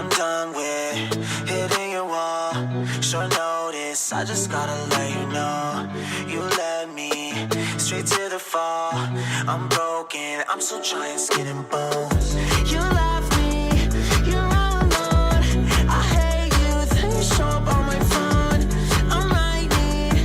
I'm done with hitting your wall. Short notice, I just gotta let you know. You led me straight to the fall. I'm broken, I'm still trying skin and bones. You left me, you're all alone. I hate you, then you show up on my phone. I'm writing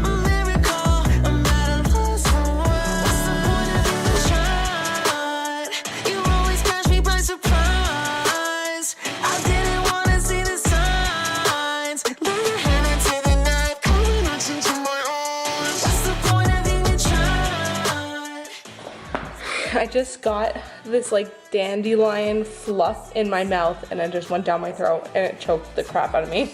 a miracle, I'm at a loss for words. What's the point of even trying? You always catch me by surprise. I didn't wanna see the signs. Lay your hand into the night, pulling us into my arms. What's the point of even trying? I just got this like dandelion fluff in my mouth and it just went down my throat and it choked the crap out of me.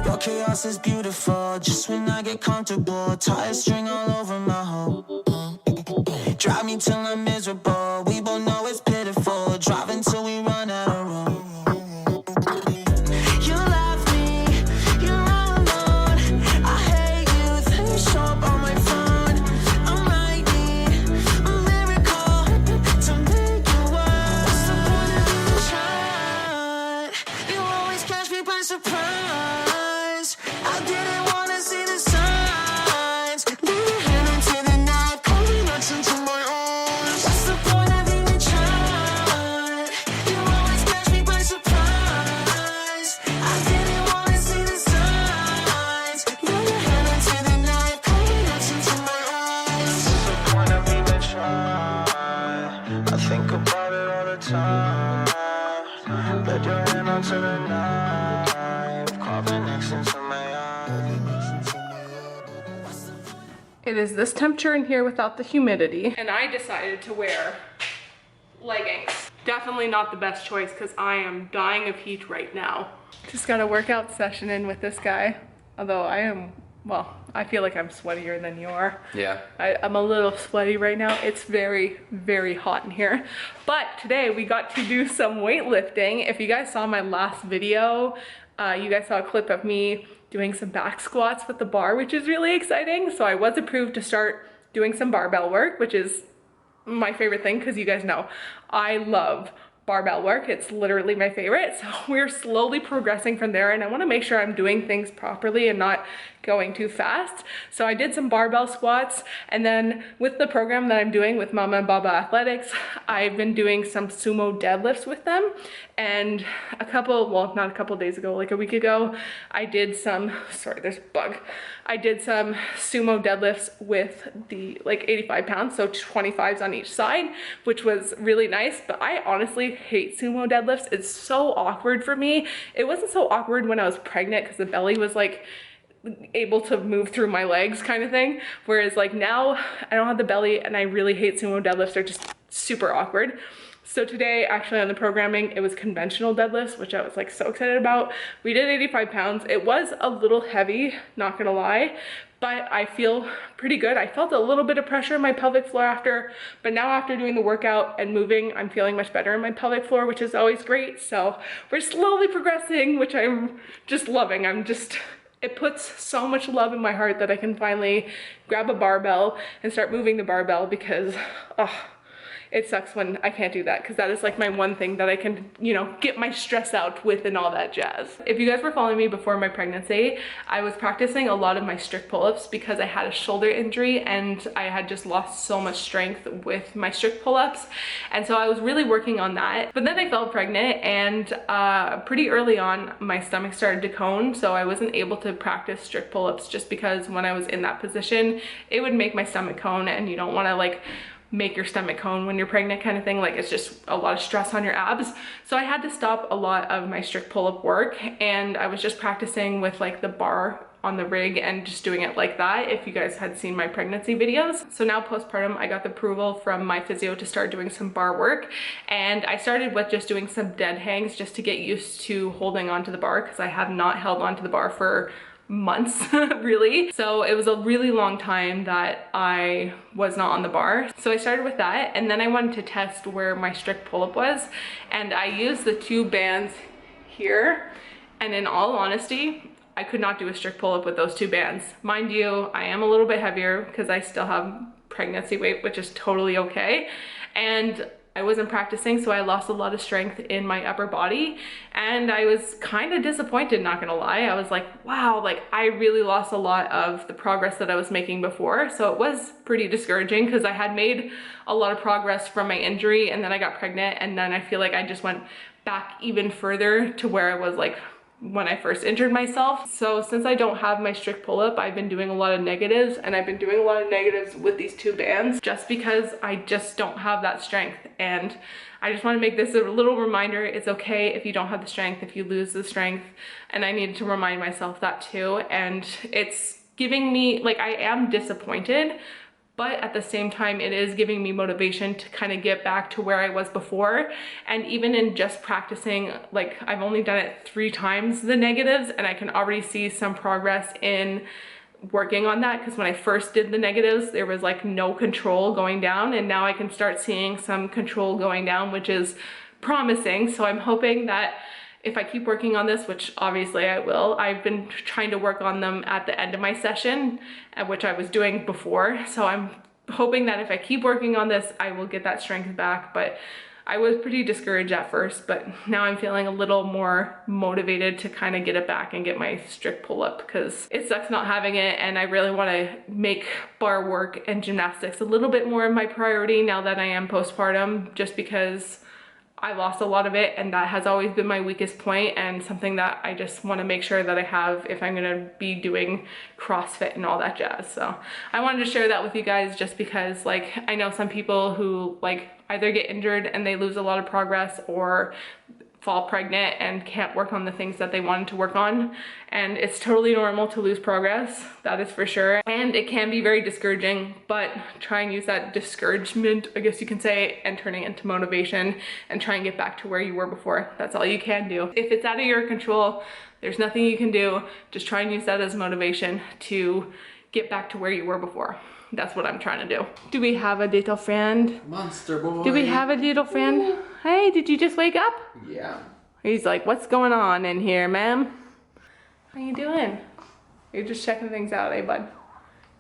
Your chaos is beautiful, just when I get comfortable. Tie a string all over my hole. Drive me till I'm miserable. We both know it's pitiful. Drive until we run out of room. You left me, you're all alone. I hate you, then you show up on my phone. I'm writing a miracle to make you worse. What's the point of even trying? You always catch me by surprise. I didn't wanna see the signs. Lay your hand into the night, pulling us into my arms. What's the point of even trying? You always catch me by surprise. I didn't wanna see the signs. Lay your hand into the night, pulling us into my arms. What's the point of even trying? I think about it all the time. Let your hand onto the knife, carving next into my eye. It is this temperature in here without the humidity and I decided to wear leggings. Definitely not the best choice because I am dying of heat right now. Just got a workout session in with this guy. Although I am, well, I feel like I'm sweatier than you are. Yeah. I'm a little sweaty right now. It's very, very hot in here. But today we got to do some weightlifting. If you guys saw my last video, you guys saw a clip of me doing some back squats with the bar, which is really exciting. So I was approved to start doing some barbell work, which is my favorite thing because you guys know I love barbell work. It's literally my favorite. So we're slowly progressing from there and I want to make sure I'm doing things properly and not going too fast. So I did some barbell squats and then with the program that I'm doing with Mama and Baba Athletics, I've been doing some sumo deadlifts with them. And a couple, well, not a couple days ago, like a week ago, I did some, sorry, there's a bug. I did some sumo deadlifts with the like 85 pounds, so 25s on each side, which was really nice. But I honestly hate sumo deadlifts. It's so awkward for me. It wasn't so awkward when I was pregnant because the belly was like able to move through my legs kind of thing. Whereas like now I don't have the belly and I really hate sumo deadlifts. They're just super awkward. So today, actually on the programming, it was conventional deadlifts, which I was like so excited about. We did 85 pounds. It was a little heavy, not gonna lie, but I feel pretty good. I felt a little bit of pressure in my pelvic floor after, but now after doing the workout and moving, I'm feeling much better in my pelvic floor, which is always great. So we're slowly progressing, which I'm just loving. It puts so much love in my heart that I can finally grab a barbell and start moving the barbell because, it sucks when I can't do that because that is like my one thing that I can, you know, get my stress out with and all that jazz. If you guys were following me before my pregnancy, I was practicing a lot of my strict pull-ups because I had a shoulder injury and I had just lost so much strength with my strict pull-ups. And so I was really working on that. But then I fell pregnant and pretty early on, my stomach started to cone. So I wasn't able to practice strict pull-ups just because when I was in that position, it would make my stomach cone and you don't want to like make your stomach cone when you're pregnant kind of thing. Like it's just a lot of stress on your abs. So I had to stop a lot of my strict pull-up work and I was just practicing with like the bar on the rig and just doing it like that if you guys had seen my pregnancy videos. So now postpartum, I got the approval from my physio to start doing some bar work and I started with just doing some dead hangs just to get used to holding onto the bar because I have not held onto the bar for months really. So it was a really long time that I was not on the bar. So I started with that and then I wanted to test where my strict pull-up was and I used the two bands here and in all honesty, I could not do a strict pull-up with those two bands. Mind you, I am a little bit heavier because I still have pregnancy weight, which is totally okay. And I wasn't practicing, so I lost a lot of strength in my upper body, and I was kind of disappointed, not gonna lie. I was like, wow, like I really lost a lot of the progress that I was making before. So it was pretty discouraging because I had made a lot of progress from my injury, and then I got pregnant, and then I feel like I just went back even further to where I was like when I first injured myself. So since I don't have my strict pull-up, I've been doing a lot of negatives, and I've been doing a lot of negatives with these 2 bands just because I just don't have that strength. And I just want to make this a little reminder. It's okay if you don't have the strength, if you lose the strength, and I needed to remind myself that too. And it's giving me, like, I am disappointed, but at the same time, it is giving me motivation to kind of get back to where I was before. And even in just practicing, like I've only done it 3 times the negatives, and I can already see some progress in working on that, because when I first did the negatives, there was like no control going down, and now I can start seeing some control going down, which is promising. So I'm hoping that if I keep working on this, which obviously I will, I've been trying to work on them at the end of my session, which I was doing before. So I'm hoping that if I keep working on this, I will get that strength back. But I was pretty discouraged at first, but now I'm feeling a little more motivated to kind of get it back and get my strict pull-up, because it sucks not having it, and I really want to make bar work and gymnastics a little bit more of my priority now that I am postpartum, just because I lost a lot of it, and that has always been my weakest point, and something that I just want to make sure that I have if I'm going to be doing CrossFit and all that jazz. So I wanted to share that with you guys, just because like I know some people who like either get injured and they lose a lot of progress, or fall pregnant and can't work on the things that they wanted to work on. And it's totally normal to lose progress, that is for sure. And it can be very discouraging, but try and use that discouragement, I guess you can say, and turning it into motivation, and try and get back to where you were before. That's all you can do. If it's out of your control, there's nothing you can do. Just try and use that as motivation to get back to where you were before. That's what I'm trying to do. Do we have a little friend? Monster boy. Do we have a little friend? Ooh. Hey, did you just wake up? Yeah. He's like, what's going on in here, ma'am? How you doing? You're just checking things out, eh, bud?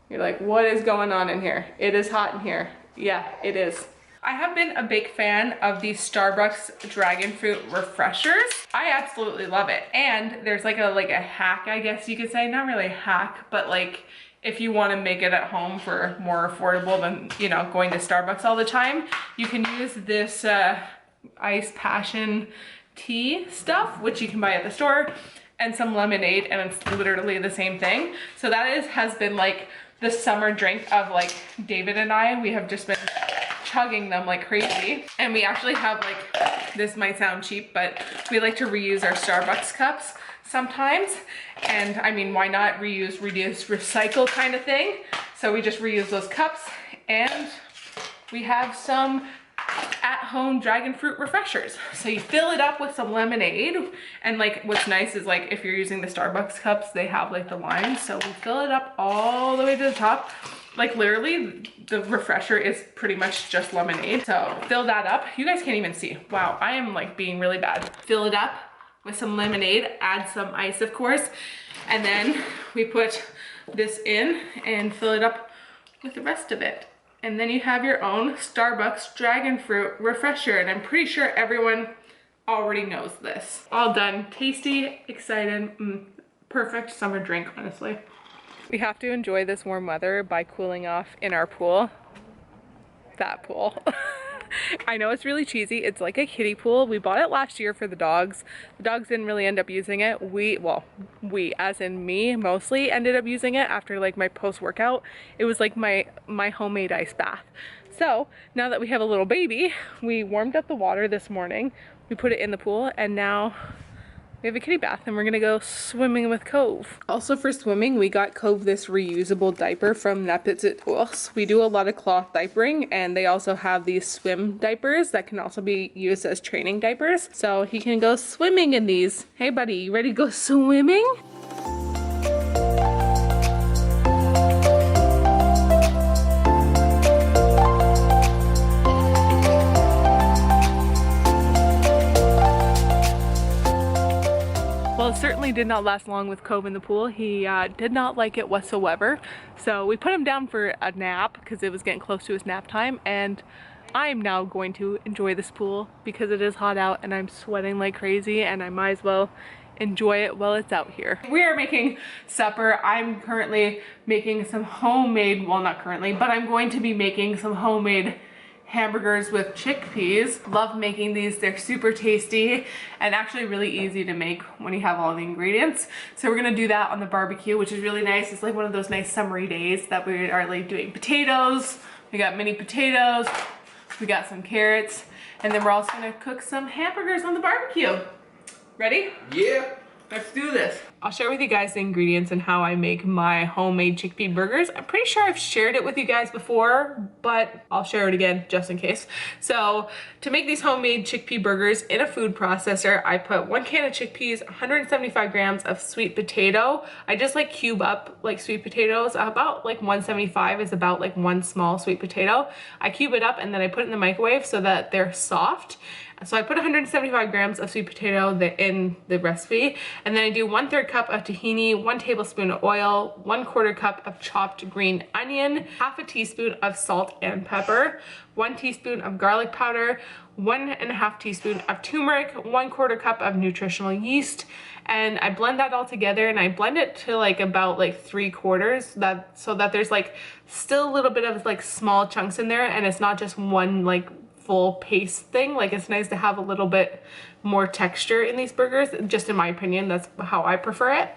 You're like, what is going on in here? It is hot in here. Yeah, it is. I have been a big fan of these Starbucks dragon fruit refreshers. I absolutely love it. And there's like a hack, I guess you could say. Not really a hack, but like, if you want to make it at home for more affordable than, you know, going to Starbucks all the time, you can use this iced passion tea stuff, which you can buy at the store, and some lemonade, and it's literally the same thing. So that has been like the summer drink of like David and I. We have just been chugging them like crazy. And we actually have like, this might sound cheap, but we like to reuse our Starbucks cups sometimes. And I mean, why not reuse, reduce, recycle kind of thing? So we just reuse those cups, and we have some at-home dragon fruit refreshers. So you fill it up with some lemonade, and like what's nice is like if you're using the Starbucks cups, they have like the lime, so we fill it up all the way to the top. Like literally the refresher is pretty much just lemonade. So fill that up. You guys can't even see. Wow, I am like being really bad. Fill it up with some lemonade, add some ice of course, and then we put this in and fill it up with the rest of it. And then you have your own Starbucks dragon fruit refresher, and I'm pretty sure everyone already knows this. All done, tasty, excited, perfect summer drink, honestly. We have to enjoy this warm weather by cooling off in our pool. That pool. I know it's really cheesy. It's like a kiddie pool. We bought it last year for the dogs. The dogs didn't really end up using it. We, as in me, mostly ended up using it after like my post-workout. It was like my homemade ice bath. So now that we have a little baby, we warmed up the water this morning. We put it in the pool, and now we have a kitty bath, and we're gonna go swimming with Cove. Also for swimming, we got Cove this reusable diaper from La Petite Ours. We do a lot of cloth diapering, and they also have these swim diapers that can also be used as training diapers. So he can go swimming in these. Hey buddy, you ready to go swimming? Well, it certainly did not last long with Cove in the pool. He did not like it whatsoever. So we put him down for a nap because it was getting close to his nap time, and I'm now going to enjoy this pool because it is hot out and I'm sweating like crazy, and I might as well enjoy it while it's out here. We are making supper. I'm currently making some homemade, well, not currently, but I'm going to be making some homemade hamburgers with chickpeas. Love making these. They're super tasty and actually really easy to make when you have all the ingredients. So we're gonna do that on the barbecue, which is really nice. It's like one of those nice summery days that we are like doing potatoes. We got mini potatoes, we got some carrots, and then we're also gonna cook some hamburgers on the barbecue. Ready? Yeah. Let's do this. I'll share with you guys the ingredients and how I make my homemade chickpea burgers. I'm pretty sure I've shared it with you guys before, but I'll share it again just in case. So to make these homemade chickpea burgers in a food processor, I put 1 can of chickpeas, 175 grams of sweet potato. I just like cube up like sweet potatoes. About like 175 is about like 1 small sweet potato. I cube it up and then I put it in the microwave so that they're soft. So I put 175 grams of sweet potato in the recipe, and then I do 1/3 cup of tahini, 1 tablespoon of oil, 1/4 cup of chopped green onion, half a teaspoon of salt and pepper, 1 teaspoon of garlic powder, 1.5 teaspoon of turmeric, 1/4 cup of nutritional yeast, and I blend that all together, and I blend it to like about like 3/4 so that there's like still a little bit of like small chunks in there, and it's not just one like full paste thing. Like, it's nice to have a little bit more texture in these burgers, just in my opinion. That's how I prefer it.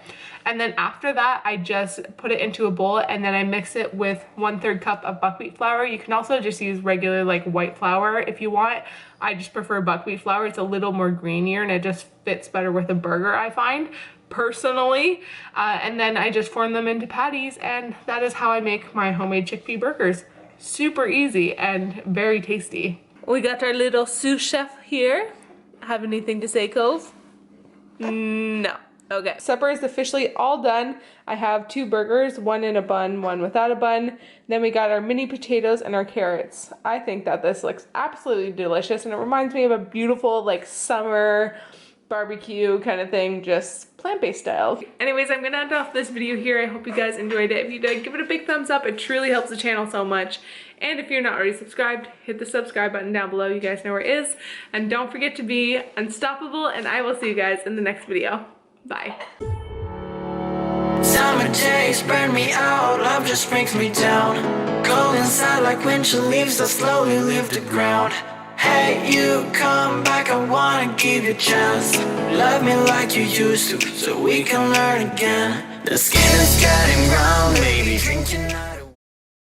And then after that, I just put it into a bowl, and then I mix it with 1/3 cup of buckwheat flour. You can also just use regular like white flour if you want. I just prefer buckwheat flour. It's a little more greenier and it just fits better with a burger, I find personally. And then I just form them into patties, and that is how I make my homemade chickpea burgers. Super easy and very tasty. We got our little sous chef here. Have anything to say, Cove? No. Okay. Supper is officially all done. I have 2 burgers, 1 in a bun, 1 without a bun. Then we got our mini potatoes and our carrots. I think that this looks absolutely delicious, and it reminds me of a beautiful like summer barbecue kind of thing, just plant-based style. Anyways, I'm gonna end off this video here. I hope you guys enjoyed it. If you did, give it a big thumbs up. It truly helps the channel so much. And if you're not already subscribed, hit the subscribe button down below. You guys know where it is. And don't forget to be unstoppable, and I will see you guys in the next video. Bye. Summer days burn me out, love just brings me down. Go inside like winter leaves that slowly leave the ground. Hey, you come back, I wanna give you a chance. Love me like you used to, so we can learn again. The skin is getting brown, baby, drinking